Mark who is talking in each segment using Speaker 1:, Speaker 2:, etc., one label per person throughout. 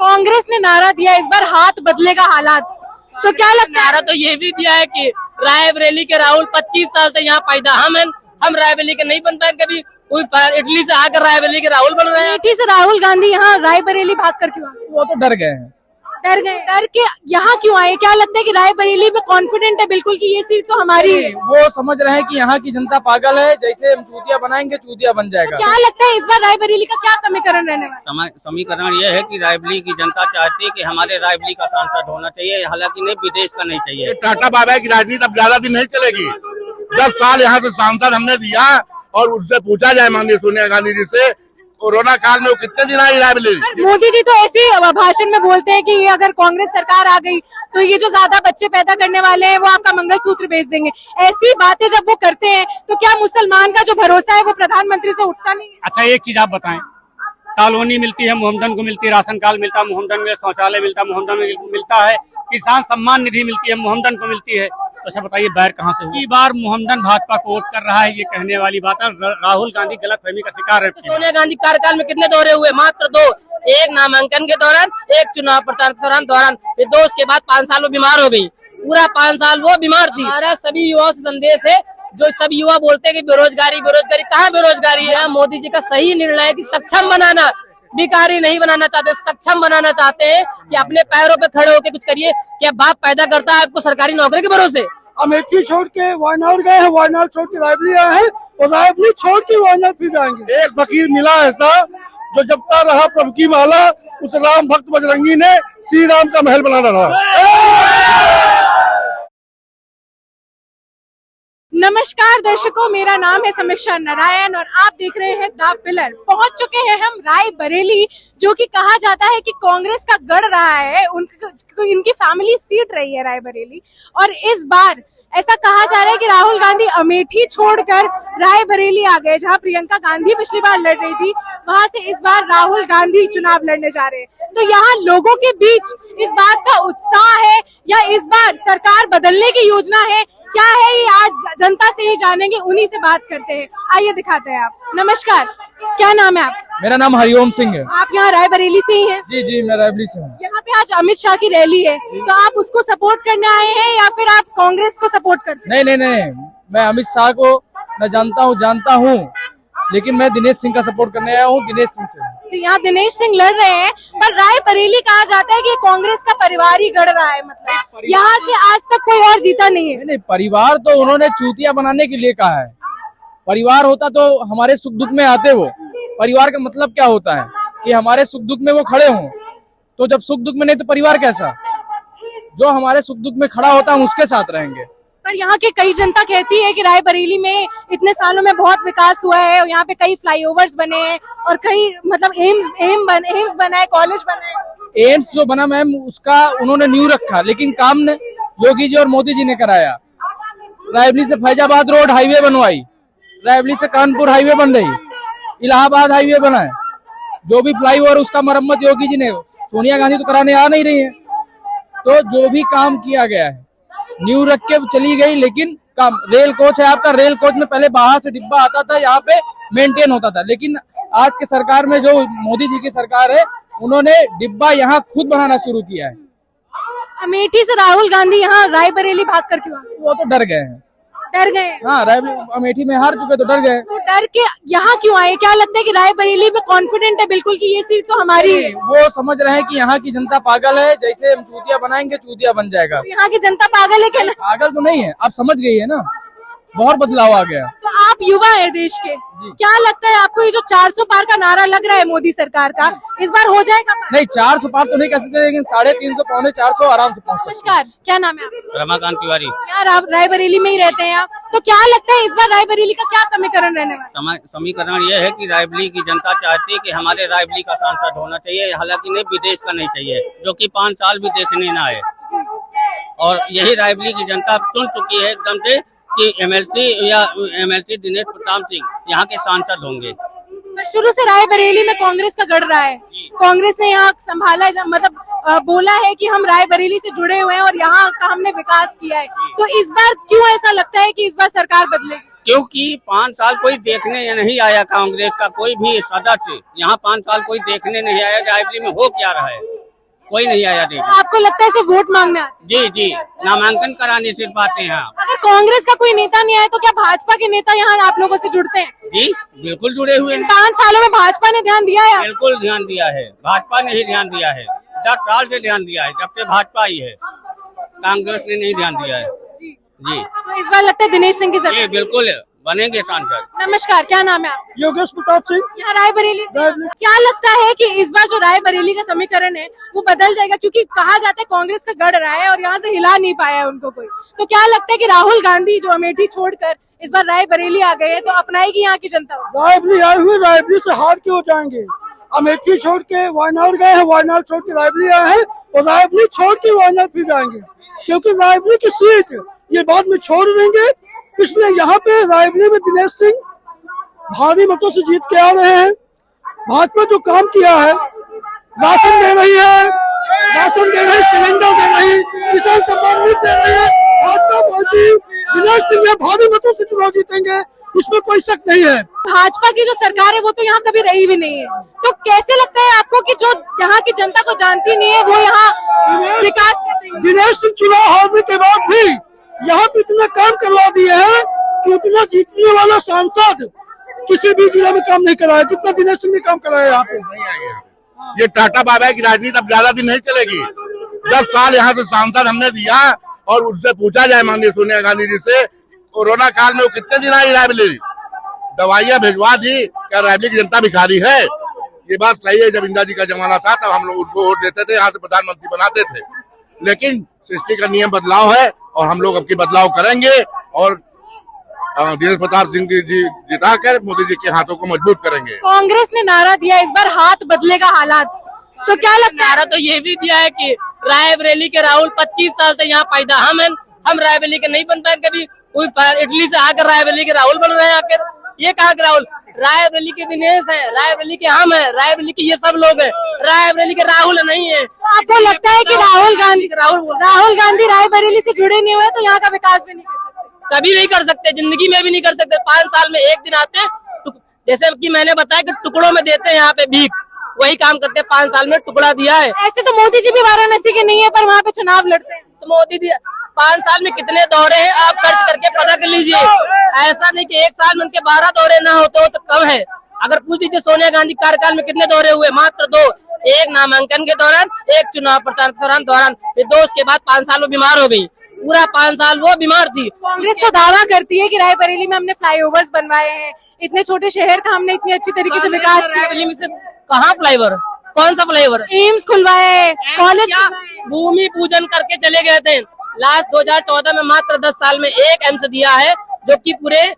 Speaker 1: कांग्रेस ने नारा दिया इस बार हाथ बदलेगा हालात, तो क्या लगता है?
Speaker 2: नारा तो ये भी दिया है कि रायबरेली के राहुल 25 साल से यहाँ पैदा हम रायबरेली के नहीं बन पाए, कभी कोई इटली से आकर रायबरेली के राहुल बन रहे हैं।
Speaker 1: अमेठी से राहुल गांधी यहाँ रायबरेली भाग कर क्यों आए?
Speaker 3: वो तो डर गए हैं।
Speaker 1: डर के यहाँ क्यों आए? क्या लगता है कि रायबरेली में कॉन्फिडेंट है बिल्कुल कि ये सीट तो हमारी है?
Speaker 3: वो समझ रहे हैं कि यहाँ की जनता पागल है, जैसे हम चूतिया बनाएंगे चूतिया बन जाएगा।
Speaker 1: क्या लगता है इस बार रायबरेली का क्या समीकरण रहने वाला है?
Speaker 4: समीकरण ये है कि रायबरेली की जनता चाहती है कि हमारे रायबरेली का सांसद होना चाहिए, हालांकि नहीं विदेश का नहीं चाहिए।
Speaker 5: टाटा बाबा की राजनीति अब ज्यादा दिन नहीं चलेगी। 10 साल यहाँ से सांसद हमने दिया और उनसे पूछा जाए माननीय सोनिया गांधी जी से, कोरोना काल में वो कितने दिन आई रायबरेली।
Speaker 1: मोदी जी तो ऐसे भाषण में बोलते हैं कि अगर कांग्रेस सरकार आ गई तो ये जो ज्यादा बच्चे पैदा करने वाले हैं वो आपका मंगलसूत्र बेच देंगे। ऐसी बातें जब वो करते हैं तो क्या मुसलमान का जो भरोसा है वो प्रधानमंत्री से उठता नहीं है?
Speaker 6: अच्छा एक चीज आप बताएं, कॉलोनी मिलती है मुहम्मदन को, मिलती है राशन कार्ड मिलता है मुहम्मदन में, शौचालय मिलता है मुहम्मदन में मिलता है, किसान सम्मान निधि मिलती है मुहम्मदन को मिलती है। तो अच्छा बताइए बैर कहाँ से? की बार मुहम्मदन भाजपा को वोट कर रहा है, ये कहने वाली बात है। राहुल गांधी गलतफहमी का शिकार है।
Speaker 2: सोनिया गांधी कार्यकाल में कितने दौरे हुए? मात्र 2, एक नामांकन के दौरान, एक चुनाव प्रचार के दौरान, फिर 2 उसके बाद 5 साल वो बीमार हो गई। पूरा 5 साल वो बीमार थी। हमारा सभी युवाओं से संदेश है, जो सभी युवा बोलते हैं कि बेरोजगारी बेरोजगारी, कहाँ बेरोजगारी है? मोदी जी का सही निर्णय है कि सक्षम बनाना, भिखारी नहीं बनाना चाहते, सक्षम बनाना चाहते हैं कि अपने पैरों पे खड़े होकर कुछ करिए। क्या बाप पैदा करता है आपको सरकारी नौकरी के भरोसे?
Speaker 7: अमेठी छोड़ के वायनाड गए हैं, वायनाड छोड़ के रायबरेली आए हैं और रायबरेली छोड़ के वायनाड फिर जाएंगे।
Speaker 5: एक फकीर मिला ऐसा जो जपता रहा प्रभु की माला, उस राम भक्त बजरंगी ने श्री राम का महल बनाना रहा।
Speaker 1: नमस्कार दर्शकों, मेरा नाम है समीक्षा नारायण और आप देख रहे हैं द पिलर। पहुंच चुके हैं हम रायबरेली, जो कि कहा जाता है कि कांग्रेस का गढ़ रहा है, इनकी फैमिली सीट रही है रायबरेली। और इस बार ऐसा कहा जा रहा है कि राहुल गांधी अमेठी छोड़कर रायबरेली आ गए, जहां प्रियंका गांधी पिछली बार लड़ रही थी, वहां से इस बार राहुल गांधी चुनाव लड़ने जा रहे हैं। तो यहाँ लोगों के बीच इस बात का उत्साह है या इस बार सरकार बदलने की योजना है, क्या है ये आज जनता से ही जानेंगे, उन्हीं से बात करते हैं। आइए दिखाते हैं आप। नमस्कार, क्या नाम है आप?
Speaker 3: मेरा नाम हरिओम सिंह है।
Speaker 1: आप यहाँ रायबरेली से ही हैं?
Speaker 3: जी जी, मैं रायबरेली से हूँ।
Speaker 1: यहाँ पे आज अमित शाह की रैली है, तो आप उसको सपोर्ट करने आए हैं या फिर आप कांग्रेस को सपोर्ट करते हैं?
Speaker 3: नहीं, मैं अमित शाह को मैं जानता हूँ, लेकिन मैं दिनेश सिंह का सपोर्ट करने आया हूँ, दिनेश सिंह से।
Speaker 1: तो यहाँ दिनेश सिंह लड़ रहे हैं, पर रायबरेली कहा जाता है कि कांग्रेस का परिवार ही गढ़ रहा है, मतलब यहाँ से आज तक कोई और जीता नहीं है।
Speaker 3: नहीं, परिवार तो उन्होंने चूतिया बनाने के लिए कहा है। परिवार होता तो हमारे सुख दुख में आते। वो परिवार का मतलब क्या होता है कि हमारे सुख दुख में वो खड़े हों। तो जब सुख दुख में नहीं तो परिवार कैसा? जो हमारे सुख दुख में खड़ा होता है हम उसके साथ रहेंगे।
Speaker 1: पर यहाँ के कई जनता कहती है कि रायबरेली में इतने सालों में बहुत विकास हुआ है, यहाँ पे कई फ्लाईओवर्स बने हैं और कई मतलब एम्स बना है, कॉलेज बना है।
Speaker 3: एम्स जो बना मैम, उसका उन्होंने न्यू रखा, लेकिन काम ने योगी जी और मोदी जी ने कराया। रायबरेली से फैजाबाद रोड हाईवे बनवाई, रायबरेली से कानपुर हाईवे बन रही, इलाहाबाद हाईवे बना है। जो भी फ्लाईओवर उसका मरम्मत योगी जी ने, सोनिया गांधी तो कराने आ नहीं रही है। तो जो भी काम किया गया है न्यू रख के चली गई, लेकिन काम रेल कोच है आपका, रेल कोच में पहले बाहर से डिब्बा आता था, यहाँ पे मेंटेन होता था। लेकिन आज के सरकार में जो मोदी जी की सरकार है, उन्होंने डिब्बा यहाँ खुद बनाना शुरू किया है।
Speaker 1: अमेठी से राहुल गांधी यहाँ रायबरेली भाग कर क्यों आए?
Speaker 3: वो तो डर गए हैं।
Speaker 1: डर गए?
Speaker 3: हाँ, अमेठी में हार चुके तो डर गए।
Speaker 1: तो डर के यहाँ क्यों आए? क्या लगता है कि रायबरेली में कॉन्फिडेंट है बिल्कुल कि ये सीट तो हमारी है?
Speaker 3: वो समझ रहे हैं कि यहाँ की जनता पागल है, जैसे हम चूतिया बनाएंगे चूतिया बन जाएगा।
Speaker 1: तो यहाँ की जनता पागल है क्या?
Speaker 3: पागल तो नहीं है, आप समझ गई है ना, बहुत बदलाव आ गया।
Speaker 1: तो आप युवा है देश के, क्या लगता है आपको ये जो 400 पार का नारा लग रहा है मोदी सरकार का, इस बार हो जाएगा?
Speaker 3: नहीं, 400 पार तो नहीं कह सकते, लेकिन 350 पौने 400 आराम से पहुँच सकते।
Speaker 1: नमस्कार, क्या नाम है आपका?
Speaker 4: रमाकांत तिवारी।
Speaker 1: यार आप रायबरेली में ही रहते हैं आप, तो क्या लगता है इस बार रायबरेली का क्या समीकरण रहने वाला है?
Speaker 4: समीकरण ये है कि रायबरेली की जनता चाहती है कि हमारे रायबरेली का सांसद होना चाहिए, हालांकि नहीं विदेश का नहीं चाहिए, जो कि 5 साल भी देखने न आए। और यही रायबरेली की जनता चुन चुकी है एकदम से कि एमएलसी दिनेश प्रताप सिंह यहाँ के सांसद होंगे।
Speaker 1: शुरू से रायबरेली में कांग्रेस का गढ़ रहा है, कांग्रेस ने यहाँ संभाला, मतलब बोला है कि हम रायबरेली से जुड़े हुए हैं और यहाँ का हमने विकास किया है। तो इस बार क्यों ऐसा लगता है कि इस बार सरकार बदलेगी?
Speaker 4: क्योंकि 5 साल कोई देखने नहीं आया, कांग्रेस का कोई भी सदस्य यहाँ 5 साल कोई देखने नहीं आया रायबरेली में हो क्या रहा है। कोई नहीं आया देखने।
Speaker 1: आपको लगता है सिर्फ वोट मांगने आते
Speaker 4: जी जी, नामांकन कराने सिर्फ आते हैं यहाँ।
Speaker 1: हैं? अगर कांग्रेस का कोई नेता नहीं आया तो क्या भाजपा के नेता यहाँ आप लोगों से जुड़ते हैं?
Speaker 4: जी बिल्कुल जुड़े हुए हैं,
Speaker 1: 5 सालों में भाजपा ने ध्यान दिया है?
Speaker 4: बिल्कुल ध्यान दिया है। भाजपा ने ही ध्यान दिया है, 10 साल से ध्यान दिया है, जब से भाजपा आई है। कांग्रेस ने नहीं ध्यान दिया है। जी
Speaker 1: तो इस बार लगता है दिनेश सिंह की
Speaker 4: जी
Speaker 1: सरकार।
Speaker 4: बिल्कुल बनेंगे सांसद।
Speaker 1: नमस्कार, क्या नाम है आपका?
Speaker 7: योगेश प्रताप सिंह।
Speaker 1: यहाँ रायबरेली से। क्या लगता है कि इस बार जो रायबरेली का समीकरण है वो बदल जाएगा, क्योंकि कहा जाता है कांग्रेस का गढ़ रहा है और यहाँ से हिला नहीं पाया है उनको कोई। तो क्या लगता है कि राहुल गांधी जो अमेठी छोड़कर इस बार रायबरेली आ गए हैं तो अपनाएगी यहाँ की जनता?
Speaker 7: रायबरेली आए हुए, रायबरेली से हार के हो जाएंगे। अमेठी छोड़ के वायनाड गए हैं, वायनाड छोड़ के रायबरेली आए हैं और रायबरेली छोड़ के वायनाड फिर जाएंगे, क्योंकि रायबरेली की सीट ये बाद में छोड़ देंगे। इसलिए यहाँ पे रायबरेली में दिनेश सिंह भारी मतों से जीत के आ रहे हैं। भाजपा जो काम किया है, राशन दे रही है, सिलेंडर दे रही, किसान सम्मान निधि दे रही है, भाजपा पार्टी दिनेश सिंह यहाँ भारी मतों से चुनाव जीतेंगे, इसमें कोई शक नहीं है।
Speaker 1: भाजपा की जो सरकार है वो तो यहाँ कभी रही भी नहीं है, तो कैसे लगता है आपको कि जो यहाँ की जनता को जानती नहीं है वो यहाँ विकास करते हैं?
Speaker 7: दिनेश सिंह चुनाव हारने के बाद भी यहाँ पे इतना काम करवा दिए हैं कि उतना जीतने वाला सांसद किसी भी जिले में काम नहीं कराया जितना दिनेश सिंह ने काम कराया यहाँ पे।
Speaker 5: ये टाटा बाबा की राजनीति अब ज्यादा दिन नहीं चलेगी। 10 साल यहाँ से सांसद हमने दिया और उनसे पूछा जाए माननीय सोनिया गांधी जी से, कोरोना काल में वो कितने दिन आई रायबरेली, दवाइयाँ भिजवा दी, क्या रायबरेली की जनता भिखारी है? ये बात सही है। जब इंदिरा जी का जमाना था तब हम लोग उनको वोट देते थे, यहाँ से प्रधानमंत्री बनाते थे, लेकिन सृष्टि का नियम बदलाव है और हम लोग अब की बदलाव करेंगे और दिनेश प्रताप सिंह जी जिताकर मोदी जी के हाथों को मजबूत करेंगे।
Speaker 1: कांग्रेस ने नारा दिया इस बार हाथ बदलेगा हालात, तो क्या लगता है?
Speaker 2: नारा तो ये भी दिया है कि रायबरेली के राहुल 25 साल से यहाँ पैदा हम रायबरेली के नहीं बन पाए कभी। कोई इटली से आकर रायबरेली के राहुल बन रहे हैं आकर। ये कहा कि राहुल रायबरेली के दिनेश है, रायबरेली के हम है, रायबरेली के ये सब लोग हैं, रायबरेली के राहुल नहीं है।
Speaker 1: आपको लगता है कि राहुल गांधी रायबरेली से जुड़े नहीं हुए तो यहाँ का विकास भी नहीं कर सकते?
Speaker 2: कभी नहीं कर सकते, जिंदगी में भी नहीं कर सकते। 5 साल में एक दिन आते हैं, जैसे कि मैंने बताया कि टुकड़ों में देते हैं यहाँ पे भीख, वही काम करते हैं। 5 साल में टुकड़ा दिया है।
Speaker 1: ऐसे तो मोदी जी भी वाराणसी के नहीं है पर वहाँ पे चुनाव लड़ते हैं।
Speaker 2: तो मोदी जी 5 साल में कितने दौरे हैं आप सर्च करके पता कर लीजिए। ऐसा नहीं कि 1 साल में उनके 12 दौरे ना होते हो तो कम है। अगर पूछ लीजिए सोनिया गांधी कार्यकाल में कितने दौरे हुए, मात्र 2, एक नामांकन के दौरान, एक चुनाव प्रचार के दौरान, फिर 2 उसके बाद 5 साल वो बीमार हो गई। पूरा 5 साल वो बीमार थी।
Speaker 1: कांग्रेस तो दावा करती है कि रायबरेली में हमने फ्लाईओवर्स बनवाए हैं, इतने छोटे शहर का हमने इतनी अच्छी तरीके से विकास किया।
Speaker 2: रायबरेली में से कहाँ फ्लाईओवर, कौन सा फ्लाईओवर?
Speaker 1: एम्स खुलवाए, कॉलेज
Speaker 2: भूमि पूजन करके चले गए थे। लास्ट 2014 में मात्र 10 साल में एक एम्स दिया है, जो कि पूरे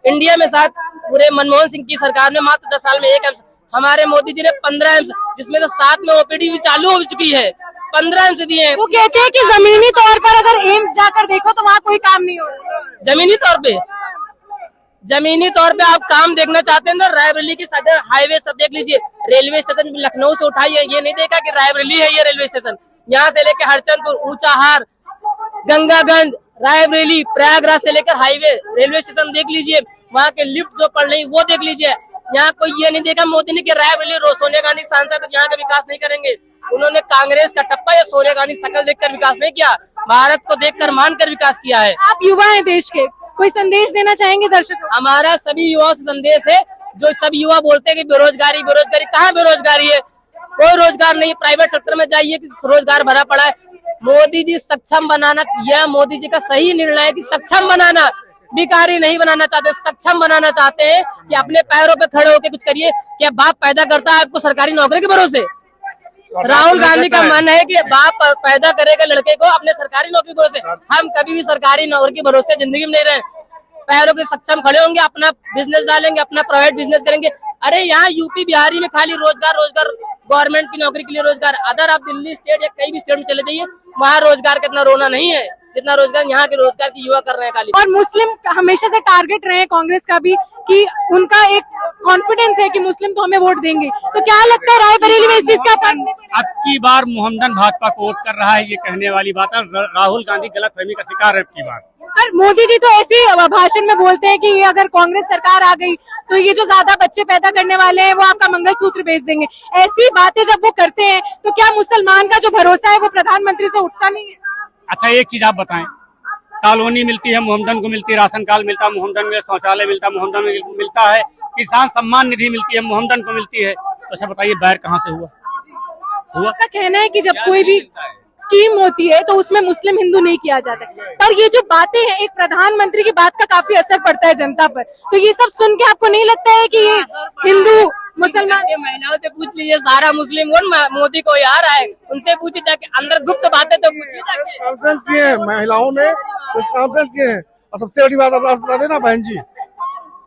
Speaker 2: इंडिया में साथ पूरे मनमोहन सिंह की सरकार ने मात्र 10 साल में एक एम्स। हमारे मोदी जी ने 15 एम्स, जिसमें से 7 में ओपीडी भी चालू हो चुकी है, 15 एम्स दिए हैं।
Speaker 1: वो कहते हैं कि जमीनी तौर पर अगर एम्स जाकर देखो तो वहाँ कोई काम नहीं हो रहा।
Speaker 2: जमीनी तौर पे आप काम देखना चाहते हैं ना, रायबरेली की सदर हाईवे सब देख लीजिए। रेलवे स्टेशन लखनऊ से उठाई है, ये नहीं देखा कि रायबरेली है ये रेलवे स्टेशन। यहाँ से लेकर हरचंदपुर, ऊंचाहार, गंगागंज, रायबरेली, प्रयागराज से लेकर हाईवे रेलवे स्टेशन देख लीजिए। वहाँ के लिफ्ट जो पड़ रही वो देख लीजिए। यहाँ कोई ये नहीं देखा मोदी ने कि रायबरेली सोनिया गांधी सांसद तो यहाँ का विकास नहीं करेंगे। उन्होंने कांग्रेस का टप्पा या सोनिया गांधी शकल देखकर विकास नहीं किया, भारत को देखकर मानकर विकास किया है।
Speaker 1: आप युवा हैं देश के, कोई संदेश देना चाहेंगे दर्शकों?
Speaker 2: हमारा सभी युवाओं से संदेश है, जो सब युवा बोलते हैं कि बेरोजगारी, कहाँ बेरोजगारी है? कोई रोजगार नहीं। प्राइवेट सेक्टर में जाइए कि रोजगार भरा पड़ा है। मोदी जी सक्षम बनाना, यह मोदी जी का सही निर्णय है कि सक्षम बनाना, भिखारी नहीं बनाना चाहते, सक्षम बनाना चाहते हैं कि अपने पैरों पे खड़े होकर कुछ करिए। क्या बाप पैदा करता है आपको सरकारी नौकरी के भरोसे? राहुल गांधी का मन है कि बाप पैदा करेगा लड़के को अपने सरकारी नौकरी के भरोसे। हम कभी भी सरकारी नौकरी के भरोसे जिंदगी में नहीं रहे। पैरों के सक्षम खड़े होंगे, अपना बिजनेस डालेंगे, अपना प्राइवेट बिजनेस करेंगे। अरे यहाँ यूपी बिहारी में खाली रोजगार, गवर्नमेंट की नौकरी के लिए रोजगार। अदर आप दिल्ली स्टेट या कई भी स्टेट में चले जाइए, वहाँ रोजगार का इतना रोना नहीं है जितना रोजगार यहाँ के रोजगार की युवा कर रहे हैं खाली।
Speaker 1: और मुस्लिम हमेशा से टारगेट रहे हैं कांग्रेस का भी कि उनका एक कॉन्फिडेंस है कि मुस्लिम तो हमें वोट देंगे। तो क्या लगता है रायबरेली में इस चीज का फर्क?
Speaker 6: अब की बार मोहम्मदन भाजपा को वोट कर रहा है, ये कहने वाली बात है। राहुल गांधी गलतफहमी का शिकार है अब की बार।
Speaker 1: पर मोदी जी तो ऐसे ही भाषण में बोलते हैं कि ये अगर कांग्रेस सरकार आ गई तो ये जो ज्यादा बच्चे पैदा करने वाले हैं वो आपका मंगलसूत्र बेच देंगे। ऐसी बातें जब वो करते हैं तो क्या मुसलमान का जो भरोसा है वो प्रधानमंत्री से उठता नहीं है?
Speaker 6: अच्छा एक चीज आप बताएं, कॉलोनी मिलती है मुहम्मदन को मिलती है, राशन कार्ड मिलता है मुहम्मदन में, शौचालय मिलता है मुहम्मदन में मिलता है, किसान सम्मान निधि मिलती है मुहम्मदन को मिलती है, तो अच्छा बताइए बैर कहाँ से हुआ?
Speaker 1: आपका कहना है कि जब कोई भी स्कीम होती है तो उसमें मुस्लिम हिंदू नहीं किया जाता है, पर ये जो बातें हैं एक प्रधानमंत्री की बात का काफी असर पड़ता है जनता पर, तो ये सब सुन के आपको नहीं लगता है कि ये हिंदू मुसलमान?
Speaker 2: महिलाओं से पूछ लीजिए, सारा मुस्लिम वोट मोदी को ही आ रहा है, उनसे पूछिए जाके, अंदर गुप्त बातें तो पूछिए जाके।
Speaker 7: कॉन्फ्रेंस किए हैं महिलाओं ने, प्रेस कॉन्फ्रेंस किए हैं। और सबसे बड़ी बात आप बता देना बहन जी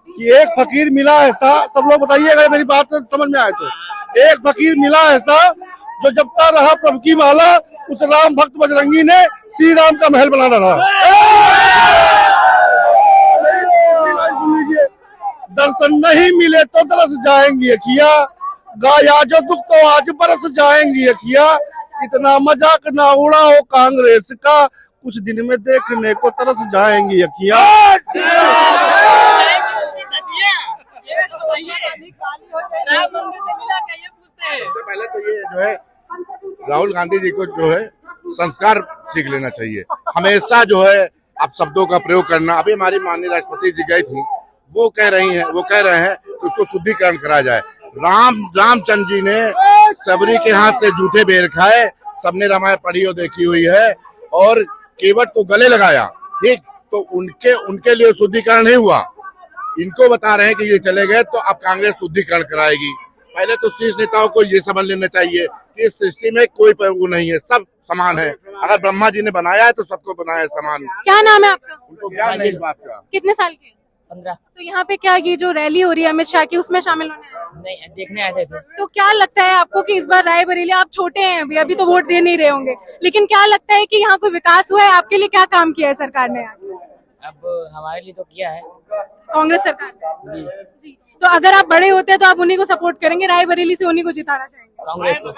Speaker 7: कि एक फकीर मिला ऐसा, सब लोग बताइए अगर मेरी बात समझ में आए तो, एक फकीर मिला ऐसा जो जपता रहा प्रभु की माला, उस राम भक्त बजरंगी ने श्री राम का महल बना डाला। सुन लीजिए, दर्शन नहीं मिले तो तरस जाएंगी अखिया, गाया जो दुख तो आज बरस जाएंगी अखिया, इतना मजाक ना उड़ा हो कांग्रेस का, कुछ दिन में देखने को तरस जाएंगी अखिया।
Speaker 5: सबसे पहले तो ये जो है राहुल गांधी जी को जो है संस्कार सीख लेना चाहिए। हमेशा जो है आप शब्दों का प्रयोग करना, अभी हमारी माननीय राष्ट्रपति जी गई थी, वो कह रहे हैं कि उसको शुद्धिकरण करा जाए। रामचंद्र जी ने सबरी के हाथ से जूठे बेर खाए, सबने रामायण पढ़ी और देखी हुई है, और केवट को गले लगाया, ठीक, तो उनके लिए शुद्धिकरण नहीं हुआ। इनको बता रहे हैं कि ये चले गए तो अब कांग्रेस शुद्धिकरण कराएगी। पहले तो शीर्ष नेताओं को ये समझ लेना चाहिए कि इस सृष्टि में कोई वो नहीं है, सब समान है। अगर ब्रह्मा जी ने बनाया है तो सबको बनाया है समान।
Speaker 1: क्या नाम है आपका?
Speaker 5: उनको ज्ञान नहीं इस बात का।
Speaker 1: कितने साल के?
Speaker 2: 15।
Speaker 1: तो यहाँ पे क्या ये जो रैली हो रही है अमित शाह की, उसमें शामिल होने आए?
Speaker 2: नहीं, देखने आए थे इसे।
Speaker 1: तो क्या लगता है आपको कि इस बार रायबरेली, आप छोटे हैं अभी तो वोट दे नहीं रहे होंगे, लेकिन क्या लगता है कि यहाँ कोई विकास हुआ है? आपके लिए क्या काम किया है सरकार ने?
Speaker 2: अब हमारे लिए तो किया है
Speaker 1: कांग्रेस सरकार ने।
Speaker 2: जी,
Speaker 1: जी, तो अगर आप बड़े होते हैं तो आप उन्हीं को सपोर्ट करेंगे, रायबरेली से उन्हीं को जिताना चाहेंगे?
Speaker 2: कांग्रेस को।